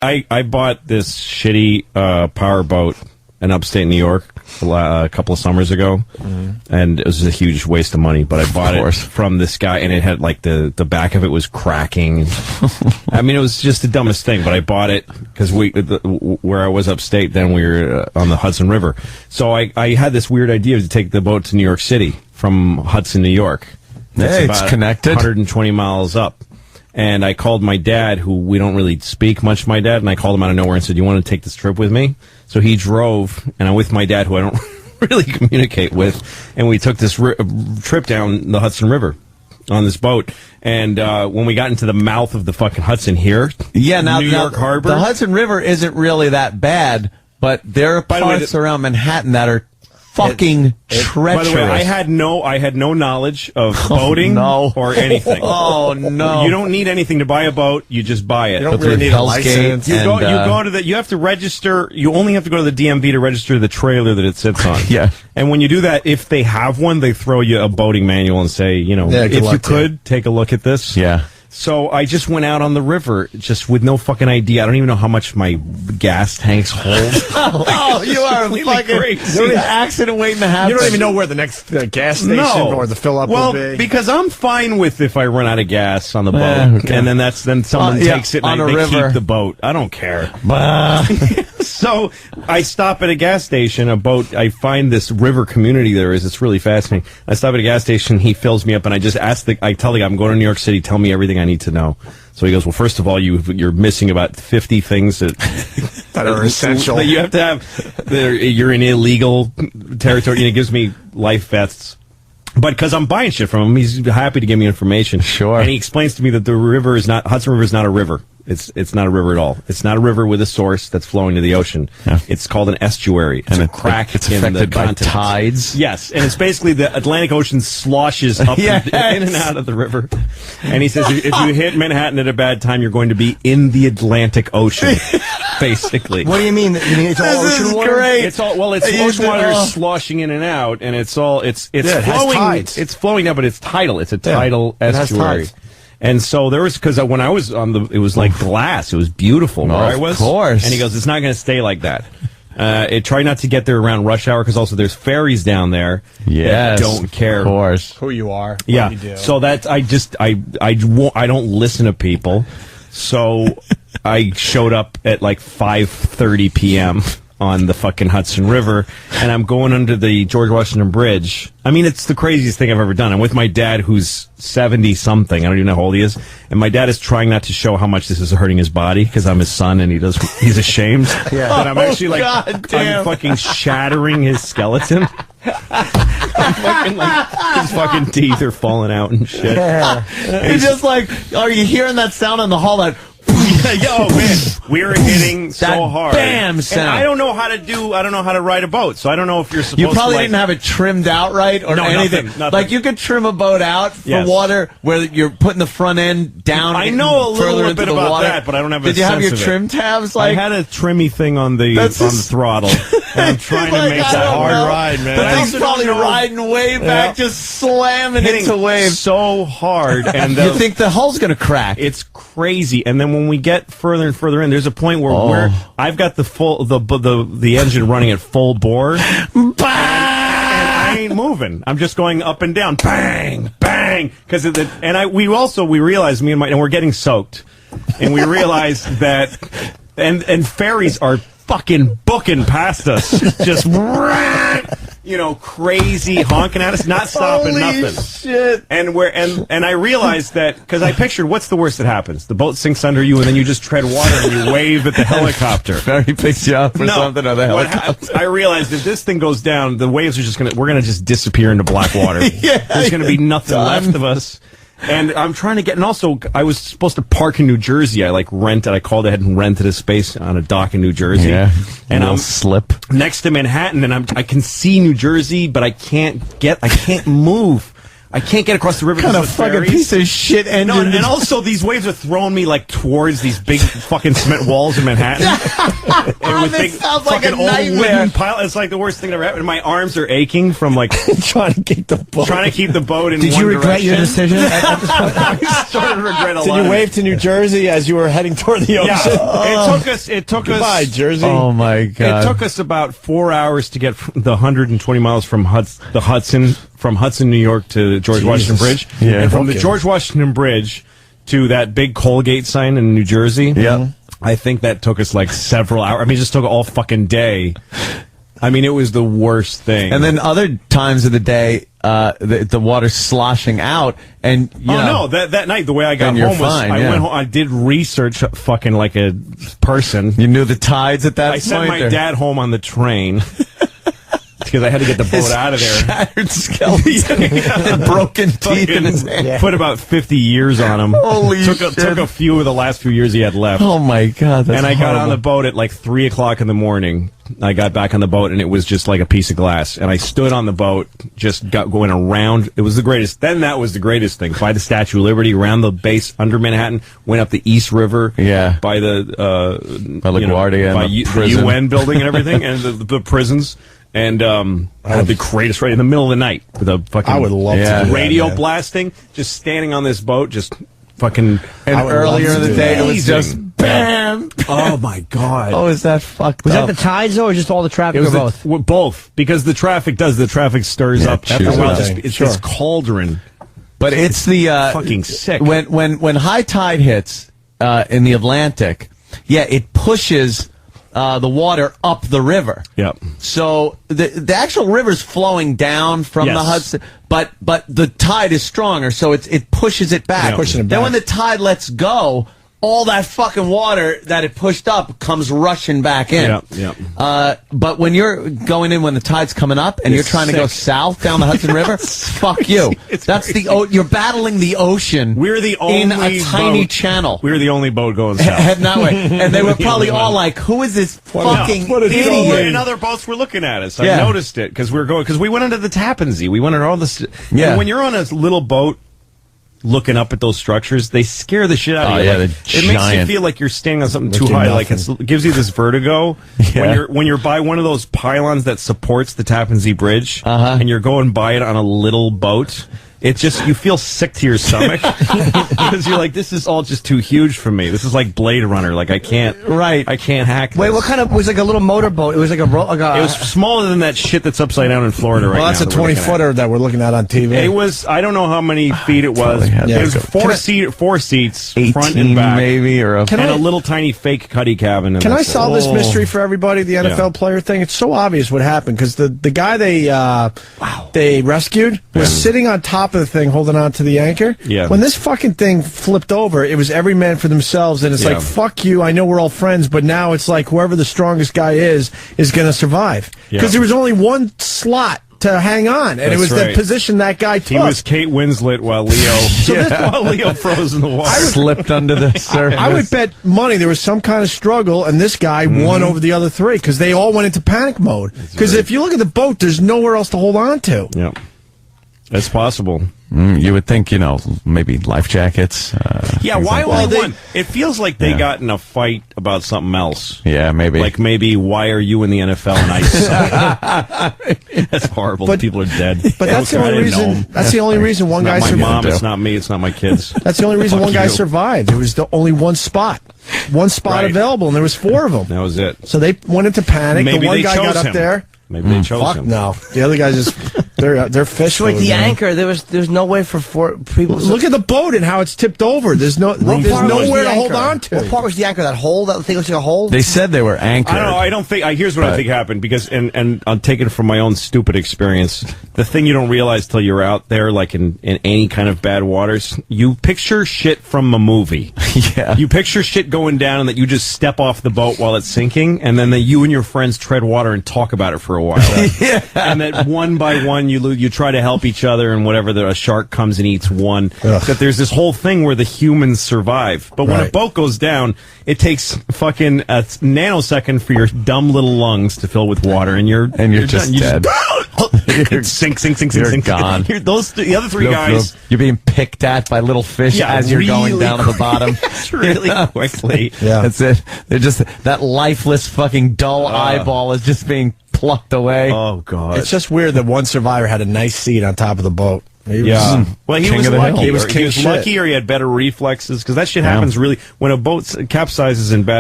I bought this shitty power boat in upstate New York a couple of summers ago, and it was a huge waste of money. But I bought it from this guy, and it had like the back of it was cracking. I mean, it was just the dumbest thing. But I bought it because where I was upstate, then we were on the Hudson River. So I had this weird idea to take the boat to New York City from Hudson, New York. Hey, it's connected. 120 miles up. And I called my dad, who we don't really speak much, my dad, and I called him out of nowhere and said, "You want to take this trip with me?" So he drove, and I'm with my dad, who I don't really communicate with, and we took this trip down the Hudson River on this boat. And when we got into the mouth of the fucking Hudson here, New York Harbor. The Hudson River isn't really that bad, but there are parts around Manhattan that are fucking treacherous. By the way, I had no knowledge of boating or anything. Oh no! You don't need anything to buy a boat. You just buy it. You don't really need a license. You go to the. You have to register. You only have to go to the DMV to register the trailer that it sits on. Yeah. And when you do that, if they have one, they throw you a boating manual and say, if you could take a look at this. Yeah. So I just went out on the river, just with no fucking idea. I don't even know how much my gas tanks hold. Oh, you are fucking crazy. There's an accident waiting to happen. You don't even know where the next gas station or the fill up will be. Well, because I'm fine with if I run out of gas on the boat, and then someone takes it and they keep the boat. I don't care. So I stop at a gas station, I find this river community there is. It's really fascinating. I stop at a gas station, he fills me up, and I just I tell the guy, I'm going to New York City, tell me everything I need to know. So he goes, well, first of all, you're missing about 50 things that are essential. That you have to have. You're in illegal territory. And he gives me life vests. But because I'm buying shit from him, he's happy to give me information. Sure. And he explains to me that Hudson River is not a river. It's not a river at all. It's not a river with a source that's flowing to the ocean. Yeah. It's called an estuary. It's a crack it's in affected the by continent. tides. Yes, and it's basically the Atlantic Ocean sloshes up in and out of the river. And he says if you hit Manhattan at a bad time, you're going to be in the Atlantic Ocean, basically. What do you mean? You mean it's all ocean water? Great. It's ocean water sloshing in and out, and it's flowing. It's flowing now, but it's tidal. It's a tidal estuary. And so there was, because when I was it was like glass. It was beautiful where I was. Of course. And he goes, it's not going to stay like that. Try not to get there around rush hour, because also there's ferries down there. Yes. That don't care. Of course. Who you are. Yeah. You do. So that's, I don't listen to people. So I showed up at like 5:30 p.m. on the fucking Hudson River, and I'm going under the George Washington Bridge. I mean, it's the craziest thing I've ever done. I'm with my dad, who's 70-something. I don't even know how old he is. And my dad is trying not to show how much this is hurting his body, because I'm his son, and he's ashamed. But I'm actually I'm fucking shattering his skeleton. I'm fucking, his fucking teeth are falling out and shit. Yeah. He's just like, are you hearing that sound in the hall? That man, we were hitting so hard. Bam sound. And I don't know how to ride a boat, so I don't know if you're supposed to. You probably didn't have it trimmed out right or anything. Nothing. Like, you could trim a boat out for water where you're putting the front end down. I know a little bit about water. that, but I don't have a Did you sense have your of trim tabs? Like, I had a trimmy thing on the throttle. And I'm trying to make that hard ride, man. But he's probably riding way back, just slamming into waves so hard, and you think the hull's going to crack. It's crazy. And then when we get further and further in, there's a point where I've got the engine running at full bore, and I ain't moving. I'm just going up and down, bang, bang, because we realized, me and we're getting soaked, and we realized that and ferries are fucking booking past us, just crazy honking at us, not stopping. Holy nothing. Shit. And I realized that, because I pictured, what's the worst that happens? The boat sinks under you, and then you just tread water and you wave at the helicopter. Ferry picks you up or something, or the helicopter. I realized if this thing goes down, the waves are we're gonna just disappear into black water. There's gonna be nothing left of us. And I'm trying to and also, I was supposed to park in New Jersey. I called ahead and rented a space on a dock in New Jersey. Yeah. And I'm slip next to Manhattan, and I can see New Jersey, but I can't move. I can't get across the river. Kind of because fucking ferries. piece of shit engine. No, and also these waves are throwing me like towards these big fucking cement walls in Manhattan. And with This big sounds like fucking a old nightmare. wooden pile. It's like the worst thing that ever happened. My arms are aching from like trying to keep the boat. trying to keep the boat in Did one you regret your direction. decision at this point? I started to regret a lot. Did of you it. wave to New Jersey as you were heading toward the Yeah, ocean? it took Goodbye, us. Jersey. Oh my god! It took us about 4 hours to get the 120 miles from the Hudson, from Hudson, New York to George Washington Bridge. Yeah. And from the Okay. George Washington Bridge to that big Colgate sign in New Jersey. Yeah. I think that took us like several hours. I mean, it just took all fucking day. I mean, it was the worst thing. And then other times of the day, the water's sloshing out, and you know, no, that night the way I got Then you're home was fine, I yeah. went home. I did research fucking like a person. you knew the tides at that I point. sent my or- dad home on the train because I had to get the boat out of there. Shattered skeleton, broken teeth in his hand. Put about 50 years on him. Holy took shit. a few of the last few years he had left. Oh my god! That's And I got on horrible. the boat at like 3 o'clock in the morning. I got back on the boat and it was just like a piece of glass. And I stood on the boat, just got going around. It was the greatest. Then that was the greatest thing. By the Statue of Liberty, around the base under Manhattan, went up the East River. Yeah. By the By LaGuardia and by the the prison. UN building and everything, and the prisons. And had the greatest right in the middle of the night with a fucking I would love Yeah. to do that, radio man. blasting, just standing on this boat, just fucking. And I would earlier love in to the do day, that. it was just Amazing. bam. Oh my god! Oh, is that fucked Was up? that the tides, though, or just all the traffic, It was or both? both, because the traffic stirs Yeah, up after a chews while. it Just, up. it's Sure. this cauldron. But it's the Fucking sick. when high tide hits in the Atlantic. Yeah, it pushes the water up the river. Yep. So the actual river's flowing down from Yes. the Hudson, but the tide is stronger, so it pushes it back. Yeah. Pushing it Then back. when the tide lets go, all that fucking water that it pushed up comes rushing back in. Yeah, yeah. But when you're going in when the tide's coming up and It's you're trying to go sick. south down the Hudson River, fuck you. It's That's crazy. you're battling the ocean. We're the only in a tiny boat- channel. We were the only boat going south. Heading that way, and they were probably only all one. like, "Who is this fucking what a idiot?" idiot. And other boats were looking at us. Yeah. I noticed it because we went into the Tappan Zee. We went into all this. Yeah. And when you're on a little boat looking up at those structures, they scare the shit out of Oh, you. yeah, Like, they're it makes you giant. feel like you're standing on something Like too you're high. Like nothing. it gives you this vertigo Yeah. when you're by one of those pylons that supports the Tappan Zee Bridge, and you're going by it on a little boat. It's just, you feel sick to your stomach because you're like, this is all just too huge for me. This is like Blade Runner. Like I can't hack. Wait, this. what kind of, was it like a little motorboat? It was like a, It was smaller than that shit that's upside down in Florida right now. Well, that's a that we're looking at. 20-footer that we're looking at on TV. It was, I don't know how many feet it was. Probably had It was like four seats, 18 front and back, maybe, or a Can and I- a little tiny fake cuddy cabin. And Can I that's it. solve this mystery for everybody? The NFL player thing. It's so obvious what happened because the guy they rescued was sitting on top of the thing, holding on to the anchor. Yeah. When this fucking thing flipped over, it was every man for themselves, and it's Yeah. like fuck you. I know we're all friends, but now it's like whoever the strongest guy is going to survive Yeah. because there was only one slot to hang on, and it That's was right. the position that guy took. He was Kate Winslet while Leo, while Leo froze in the water. slipped under the surface. I would bet money there was some kind of struggle, and this guy won over the other three because they all went into panic mode. Because if you look at the boat, there's nowhere else to hold on to. Yeah, that's possible. You would think, maybe life jackets. Yeah, things why like only that. one? It feels like they Yeah. got in a fight about something else. Yeah, maybe. Like maybe why are you in the NFL and I suck? That's horrible. But- People are dead. But that's the I only didn't know reason. 'em. That's the only reason one It's guy not my mom. survived. It's not me. It's not my kids. That's the only reason Fuck one guy you. survived. There was the only one spot Right. available, and there was four of them. That was it. So they went into panic. Maybe the one they guy chose got up him. there. Maybe they chose Fuck him. no. The other guys just they're fish like food, the man. anchor. There's no way for four people. Look at the boat and how it's tipped over. There's What nowhere part was the to hold anchor? on to. What part was the anchor? That hole? That thing looks like a hole? They said they were anchored. I don't know. I don't think. Here's what I think happened because, and I'll take it from my own stupid experience. The thing you don't realize till you're out there, like in any kind of bad waters, you picture shit from a movie. Yeah. You picture shit going down, and that you just step off the boat while it's sinking, and then you and your friends tread water and talk about it for a while. Yeah. And that one by one you try to help each other, and whatever a shark comes and eats one. Ugh. That there's this whole thing where the humans survive, but when a Right. boat goes down, it takes fucking a nanosecond for your dumb little lungs to fill with water, and you're just done. dead. sink. You're gone. The other three guys. You're being picked at by little fish as you're going really down to the bottom. really quickly. Yeah. That's it. They're just that lifeless fucking dull eyeball is just being plucked away. Oh God. It's just weird that one survivor had a nice seat on top of the boat. He was, well, he king was of the lucky. hill. He was king He was shit. lucky, or he had better reflexes, because that shit happens really when a boat capsizes in bad